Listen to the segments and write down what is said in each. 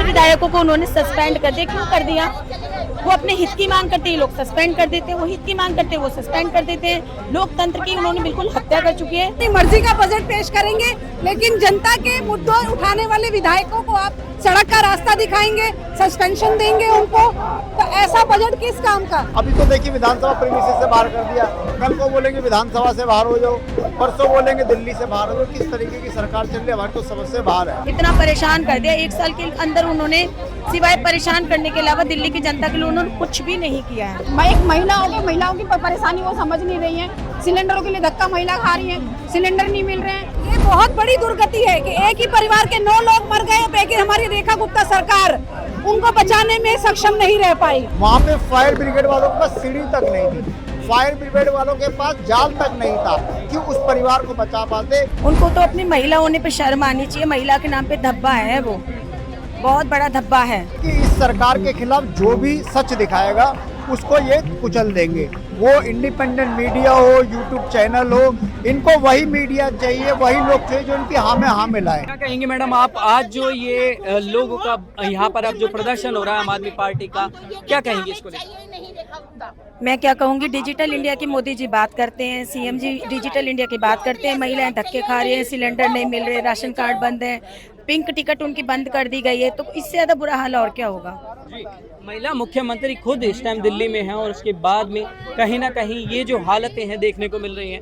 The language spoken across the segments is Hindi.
4 विधायकों को उन्होंने सस्पेंड कर दिया। क्यों कर दिया? वो अपने हित की मांग करते हैं, लोग सस्पेंड कर देते हैं, वो हित की मांग करते हैं, वो सस्पेंड कर देते हैं। लोकतंत्र की उन्होंने बिल्कुल हत्या कर चुकी है। अपनी मर्जी का बजट पेश करेंगे, लेकिन जनता के मुद्दों उठाने वाले विधायकों को आप सड़क का रास्ता दिखाएंगे, सस्पेंशन देंगे उनको, तो ऐसा बजट किस काम का? अभी तो देखिए विधानसभा प्रीमिसेस से बाहर कर दिया, कल को बोलेंगे विधानसभा से बाहर हो जाओ, परसों बोलेंगे दिल्ली से बाहर हो जाओ। किस तरीके की सरकार चल रही है, हमारी तो समझ से बाहर है। इतना परेशान कर दिया, 1 साल के अंदर उन्होंने सिवाय परेशान करने के अलावा दिल्ली की जनता के लिए उन्होंने कुछ भी नहीं किया है। मैं एक महिलाओं की परेशानी वो समझ नहीं रही है। सिलेंडरों के लिए धक्का महिला खा रही है, सिलेंडर नहीं मिल रहे हैं। ये बहुत बड़ी दुर्गति है कि एक ही परिवार के 9 लोग मर गए, लेकिन हमारी रेखा गुप्ता सरकार उनको बचाने में सक्षम नहीं रह पाई। वहाँ पे फायर ब्रिगेड वालों के पास सीढ़ी तक नहीं थी, फायर ब्रिगेड वालों के पास जाल तक नहीं था कि उस परिवार को बचा पाते। उनको तो अपनी महिला होने पे शर्म आनी चाहिए। महिला के नाम पे धब्बा है, वो बहुत बड़ा धब्बा है कि इस सरकार के खिलाफ जो भी सच दिखाएगा उसको ये कुचल देंगे। वो इंडिपेंडेंट मीडिया हो, यूट्यूब चैनल हो, इनको वही मीडिया चाहिए, वही लोग चाहिए जो इनकी हाँ में हाँ मिलाए। क्या कहेंगे मैडम आप, आज जो ये लोगों का यहाँ पर अब जो प्रदर्शन हो रहा है आम आदमी पार्टी का, क्या कहेंगे इसको लेकर? मैं क्या कहूँगी, डिजिटल इंडिया की मोदी जी बात करते हैं, सीएम जी डिजिटल इंडिया की बात करते हैं, महिलाएं धक्के खा रही हैं, सिलेंडर नहीं मिल रहे, राशन कार्ड बंद है, पिंक टिकट उनकी बंद कर दी गई है, तो इससे ज्यादा बुरा हाल और क्या होगा। जी, महिला मुख्यमंत्री खुद इस टाइम दिल्ली में है और उसके बाद में कहीं ना कहीं ये जो हालतें हैं देखने को मिल रही हैं।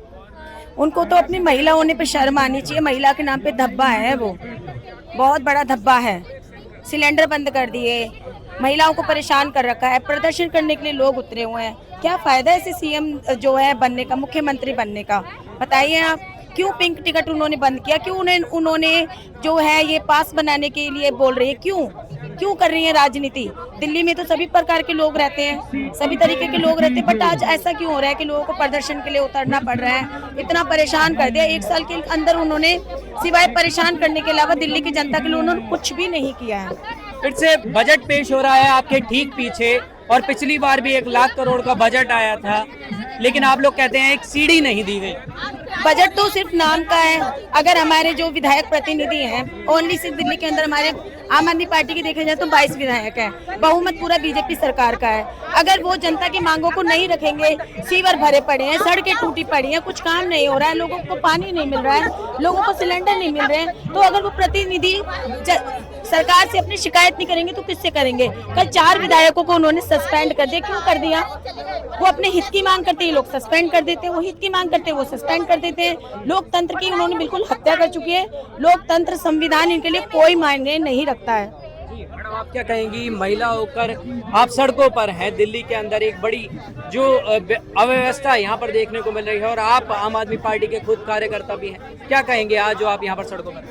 उनको तो अपनी महिला होने पे शर्म आनी चाहिए। महिला के नाम पे धब्बा है, वो बहुत बड़ा धब्बा है। सिलेंडर बंद कर दिए, महिलाओं को परेशान कर रखा है, प्रदर्शन करने के लिए लोग उतरे हुए हैं। क्या फायदा है ऐसे सीएम जो है बनने का, मुख्यमंत्री बनने का? बताइए आप, क्यों पिंक टिकट उन्होंने बंद किया? क्यों उन्होंने जो है ये पास बनाने के लिए बोल रही है? क्यों कर रही है राजनीति? दिल्ली में तो सभी प्रकार के लोग रहते हैं, सभी तरीके के लोग रहते हैं, बट आज ऐसा क्यों हो रहा है कि लोगों को प्रदर्शन के लिए उतरना पड़ रहा है? इतना परेशान कर दिया, 1 साल के अंदर उन्होंने सिवाय परेशान करने के अलावा दिल्ली की जनता के लिए उन्होंने कुछ भी नहीं किया है। फिर से बजट पेश हो रहा है आपके ठीक पीछे, और पिछली बार भी 1 लाख करोड़ का बजट आया था, लेकिन आप लोग कहते हैं एक सीढ़ी नहीं दी गई। बजट तो सिर्फ नाम का है। अगर हमारे जो विधायक प्रतिनिधि हैं, ओनली सिर्फ दिल्ली के अंदर हमारे आम आदमी पार्टी की देखे जाए तो 22 विधायक हैं, बहुमत पूरा बीजेपी सरकार का है। अगर वो जनता की मांगों को नहीं रखेंगे, सीवर भरे पड़े हैं, सड़कें टूटी पड़ी हैं, कुछ काम नहीं हो रहा है, लोगों को पानी नहीं मिल रहा है, लोगों को सिलेंडर नहीं मिल रहे हैं, तो अगर वो प्रतिनिधि सरकार से अपनी शिकायत नहीं करेंगे तो किससे करेंगे? कल 4 विधायकों को उन्होंने सस्पेंड कर दिया। क्यों कर दिया? वो अपने हित की मांग करते हैं, लोग सस्पेंड कर देते हैं, वो हित की मांग करते हैं, वो सस्पेंड कर देते हैं। लोकतंत्र की उन्होंने बिल्कुल हत्या कर चुकी है। लोकतंत्र, संविधान इनके लिए कोई मायने नहीं रखता है। मैडम आप क्या कहेंगी, महिला होकर आप सड़कों पर हैं, दिल्ली के अंदर एक बड़ी जो अव्यवस्था यहाँ पर देखने को मिल रही है, और आप आम आदमी पार्टी के खुद कार्यकर्ता भी हैं, क्या कहेंगे आज जो आप यहाँ पर सड़कों पर?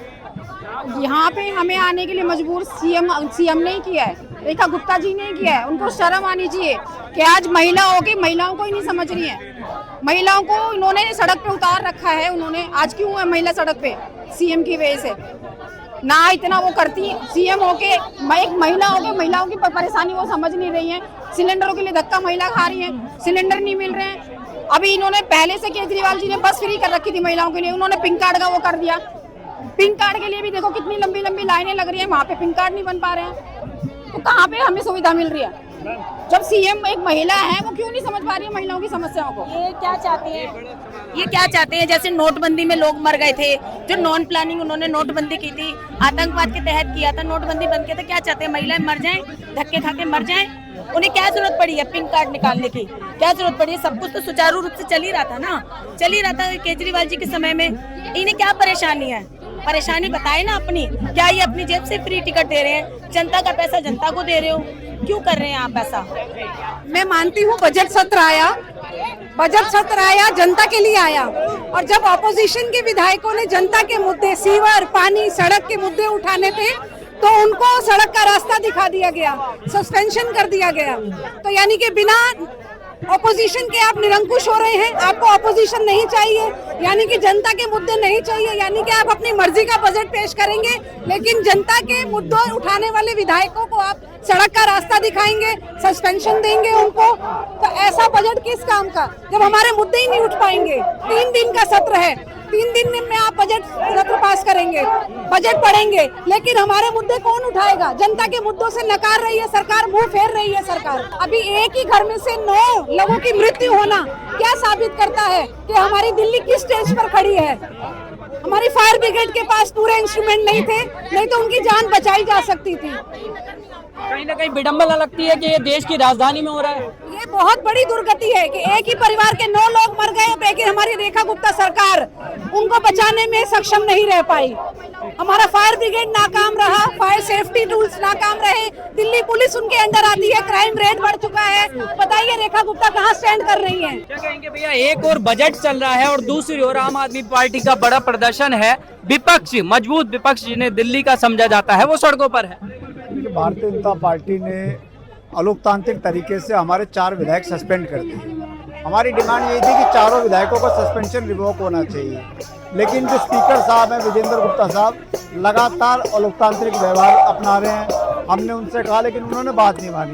यहाँ पे हमें आने के लिए मजबूर सीएम नहीं किया है, रेखा गुप्ता जी ने किया है। उनको शर्म आनी चाहिए कि आज महिला होके महिलाओं को ही नहीं समझ रही है। महिलाओं को इन्होंने सड़क पे उतार रखा है। उन्होंने आज क्यों है महिला सड़क पे? सीएम की वजह से ना इतना वो करती, सीएम होके एक महिला होके महिलाओं की परेशानी वो समझ नहीं रही है। सिलेंडरों के लिए धक्का महिला खा रही है, सिलेंडर नहीं मिल रहे हैं। अभी इन्होंने पहले से केजरीवाल जी ने बस फ्री कर रखी थी महिलाओं के लिए, उन्होंने पिंक कार्ड का वो कर दिया। पिंक कार्ड के लिए भी देखो कितनी लंबी लंबी लाइनें लग रही है, वहाँ पे पिंक कार्ड नहीं बन पा रहे हैं, तो कहाँ पे हमें सुविधा मिल रही है? जब सीएम एक महिला है, वो क्यों नहीं समझ पा रही है महिलाओं की समस्याओं को? ये क्या चाहते हैं? ये क्या चाहते हैं? जैसे नोटबंदी में लोग मर गए थे, जो नॉन प्लानिंग उन्होंने नोटबंदी की थी, आतंकवाद के तहत किया था, नोटबंदी बंद किया था। क्या चाहते हैं? महिलाएं मर जाएं, धक्के खा के मर जाएं? उन्हें क्या जरूरत पड़ी है पिंक कार्ड निकालने की? क्या जरूरत पड़ी है? सब कुछ तो सुचारू रूप से चल ही रहा था ना, चल ही रहा था केजरीवाल जी के समय में। इन्हें क्या परेशानी है? परेशानी बताए ना अपनी। क्या ये अपनी जेब से फ्री टिकट दे रहे हैं? जनता का पैसा जनता को दे रहे हो, क्यों कर रहे हैं आप ऐसा? मैं मानती हूँ बजट सत्र आया जनता के लिए आया, और जब ऑपोजिशन के विधायकों ने जनता के मुद्दे, सीवर, पानी, सड़क के मुद्दे उठाने थे, तो उनको सड़क का रास्ता दिखा दिया गया, सस्पेंशन कर दिया गया। तो यानी कि बिना ऑपोजिशन के आप निरंकुश हो रहे हैं, आपको ऑपोजिशन नहीं चाहिए, यानी कि जनता के मुद्दे नहीं चाहिए, यानी कि आप अपनी मर्जी का बजट पेश करेंगे, लेकिन जनता के मुद्दों उठाने वाले विधायकों को आप सड़क का रास्ता दिखाएंगे, सस्पेंशन देंगे उनको, तो ऐसा बजट किस काम का, जब हमारे मुद्दे ही नहीं उठ पाएंगे? 3 दिन का सत्र है, 3 दिन में आप बजट सत्र पास करेंगे, बजट पढ़ेंगे, लेकिन हमारे मुद्दे कौन उठाएगा? जनता के मुद्दों से नकार रही है सरकार, मुंह फेर रही है सरकार। अभी एक ही घर में से 9 लोगों की मृत्यु होना क्या साबित करता है कि हमारी दिल्ली किस स्टेज पर खड़ी है। हमारी फायर ब्रिगेड के पास पूरे इंस्ट्रूमेंट नहीं थे, नहीं तो उनकी जान बचाई जा सकती थी। कहीं ना कहीं विडंबना लगती है कि ये देश की राजधानी में हो रहा है। ये बहुत बड़ी दुर्गति है कि एक ही परिवार के 9 लोग मर गए, लेकिन हमारी रेखा गुप्ता सरकार उनको बचाने में सक्षम नहीं रह पाई। हमारा फायर ब्रिगेड नाकाम रहा, फायर सेफ्टी टूल्स नाकाम रहे, दिल्ली पुलिस उनके अंडर आती है, क्राइम रेट बढ़ चुका है। बताइए रेखा गुप्ता कहाँ स्टैंड कर रही है? क्या कहेंगे भैया, एक और बजट चल रहा है और दूसरी ओर आम आदमी पार्टी का बड़ा प्रदर्शन है, विपक्ष, मजबूत विपक्ष जिन्हें दिल्ली का समझा जाता है, वो सड़कों पर है। भारतीय जनता पार्टी ने अलोकतांत्रिक तरीके से हमारे 4 विधायक सस्पेंड कर दिए। हमारी डिमांड ये थी कि चारों विधायकों का सस्पेंशन रिवोक होना चाहिए, लेकिन जो स्पीकर साहब हैं विजेंद्र गुप्ता साहब लगातार अलोकतांत्रिक व्यवहार अपना रहे हैं। हमने उनसे कहा लेकिन उन्होंने बात नहीं मानी,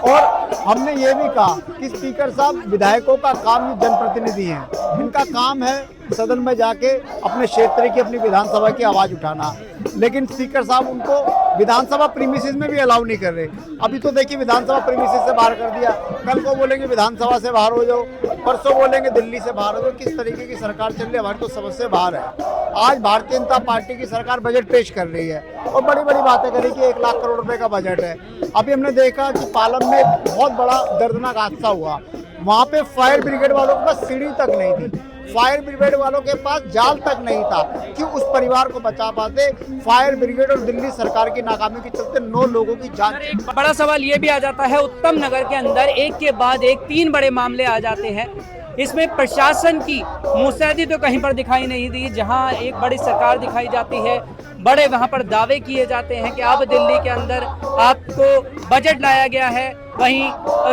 और हमने ये भी कहा कि स्पीकर साहब विधायकों का काम, ये जनप्रतिनिधि हैं, इनका काम है सदन में जाके अपने क्षेत्र की, अपनी विधानसभा की आवाज़ उठाना, लेकिन स्पीकर साहब उनको विधानसभा प्रीमिसेस में भी अलाउ नहीं कर रहे। अभी तो देखिए विधानसभा प्रीमिसेस से बाहर कर दिया, कल को बोलेंगे विधानसभा से बाहर हो जाओ, परसों बोलेंगे दिल्ली से बाहर हो जाओ। किस तरीके की सरकार चल रही है, हमारी तो समझ से बाहर है। आज भारतीय जनता पार्टी की सरकार बजट पेश कर रही है और बड़ी बड़ी बातें करी कि 1 लाख करोड़ रुपए का बजट है। अभी हमने देखा कि पालम में बहुत बड़ा दर्दनाक हादसा हुआ, वहाँ पे फायर ब्रिगेड वालों के पास सीढ़ी तक नहीं थी, फायर ब्रिगेड वालों के पास जाल तक नहीं था कि उस परिवार को बचा पाते। फायर ब्रिगेड और दिल्ली सरकार की नाकामी के चलते 9 लोगों की जान। एक बड़ा सवाल ये भी आ जाता है, उत्तम नगर के अंदर एक के बाद एक 3 बड़े मामले आ जाते हैं। इसमें प्रशासन की मुस्तैदी तो कहीं पर दिखाई नहीं दी। जहां एक बड़ी सरकार दिखाई जाती है, बड़े वहां पर दावे किए जाते हैं कि अब दिल्ली के अंदर आपको बजट लाया गया है, वहीं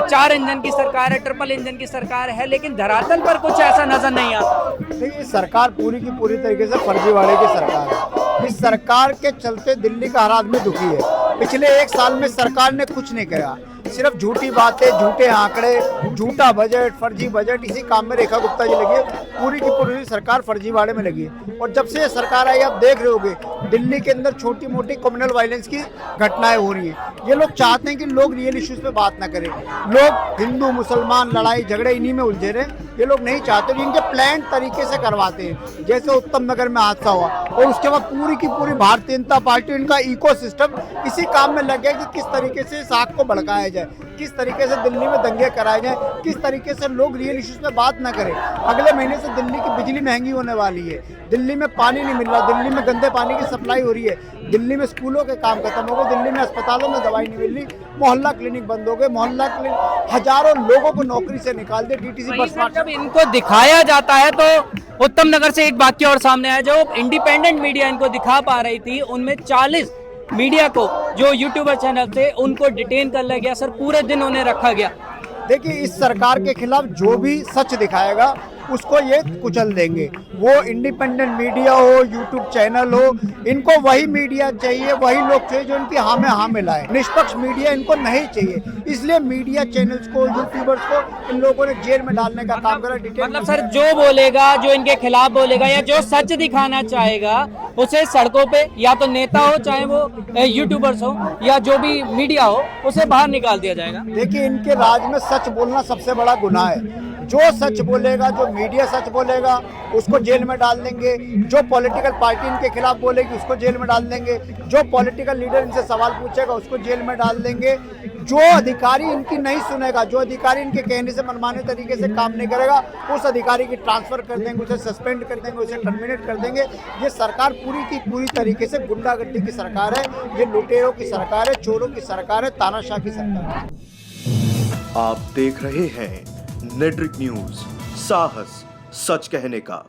4 इंजन की सरकार है, ट्रिपल इंजन की सरकार है, लेकिन धरातल पर कुछ ऐसा नजर नहीं आता। देखिए सरकार पूरी की पूरी तरीके से फर्जीवाड़े की सरकार है। इस सरकार के चलते दिल्ली का हर आदमी दुखी है। पिछले 1 साल में सरकार ने कुछ नहीं किया, सिर्फ झूठी बातें, झूठे आंकड़े, झूठा बजट, फर्जी बजट, इसी काम में रेखा गुप्ता जी लगी है। पूरी की पूरी सरकार फर्जीवाड़े में लगी है। और जब से ये सरकार आई, आप देख रहे होंगे दिल्ली के अंदर छोटी मोटी कम्युनल वायलेंस की घटनाएं हो रही हैं। ये लोग चाहते हैं कि लोग रियल इश्यूज पे बात ना करें, लोग हिंदू मुसलमान लड़ाई झगड़े इन्हीं में उलझे रहे। ये लोग नहीं चाहते, इनके प्लान तरीके से करवाते हैं। जैसे उत्तम नगर में हादसा हुआ और उसके बाद पूरी की पूरी भारतीय जनता पार्टी, इनका इकोसिस्टम इसी काम में लग गया कि किस तरीके से इस आग को भड़काया जाए, किस तरीके से दिल्ली में दंगे कराए जाए, किस तरीके से लोग रियल इश्यूज पे बात ना करें। अगले महीने से दिल्ली की बिजली महंगी होने वाली है, दिल्ली में पानी नहीं मिल रहा, दिल्ली में गंदे पानी की सप्लाई हो रही है, दिल्ली में स्कूलों के काम खत्म हो गए, दिल्ली में अस्पतालों में दवाई नहीं मिल रही, मोहल्ला क्लिनिक बंद हो गए, मोहल्ला क्लिनिक हजारों लोगों को नौकरी से निकाल दिया। डीटीसी बस जब इनको दिखाया जाता है तो उत्तम नगर से एक वाक्य और सामने आया, जो इंडिपेंडेंट मीडिया इनको दिखा पा रही थी, उनमें 40 मीडिया को, जो यूट्यूबर चैनल थे, उनको डिटेन कर लिया गया। सर पूरे दिन उन्हें रखा गया। देखिए इस सरकार के खिलाफ जो भी सच दिखाएगा उसको ये कुचल देंगे। वो इंडिपेंडेंट मीडिया हो, यूट्यूब चैनल हो, इनको वही मीडिया चाहिए, वही लोग चाहिए जो इनकी हाँ में हाँ मिलाए। निष्पक्ष मीडिया इनको नहीं चाहिए, इसलिए मीडिया चैनल्स को, यूट्यूबर्स को इन लोगों ने जेल में डालने का काम करा। मतलब सर जो बोलेगा, जो इनके खिलाफ बोलेगा या जो सच दिखाना चाहेगा, उसे सड़कों पे या तो नेता हो, चाहे वो यूट्यूबर्स हो या जो भी मीडिया हो, उसे बाहर निकाल दिया जाएगा। देखिए इनके राज में सच बोलना सबसे बड़ा गुनाह है। जो सच बोलेगा, जो मीडिया सच बोलेगा, उसको जेल में डाल देंगे। जो पॉलिटिकल पार्टी इनके खिलाफ बोलेगी उसको जेल में डाल देंगे। जो पॉलिटिकल लीडर इनसे सवाल पूछेगा उसको जेल में डाल देंगे। जो अधिकारी इनकी नहीं सुनेगा, जो अधिकारी इनके कहने से मनमाने तरीके से काम नहीं करेगा, उस अधिकारी की ट्रांसफर कर देंगे, उसे सस्पेंड कर देंगे, उसे टर्मिनेट कर देंगे। ये सरकार पूरी की पूरी तरीके से गुंडागर्दी की सरकार है, ये लुटेरों की सरकार है, चोरों की सरकार है, तानाशाह की सरकार है। आप देख रहे हैं नेट्रिक न्यूज, साहस सच कहने का।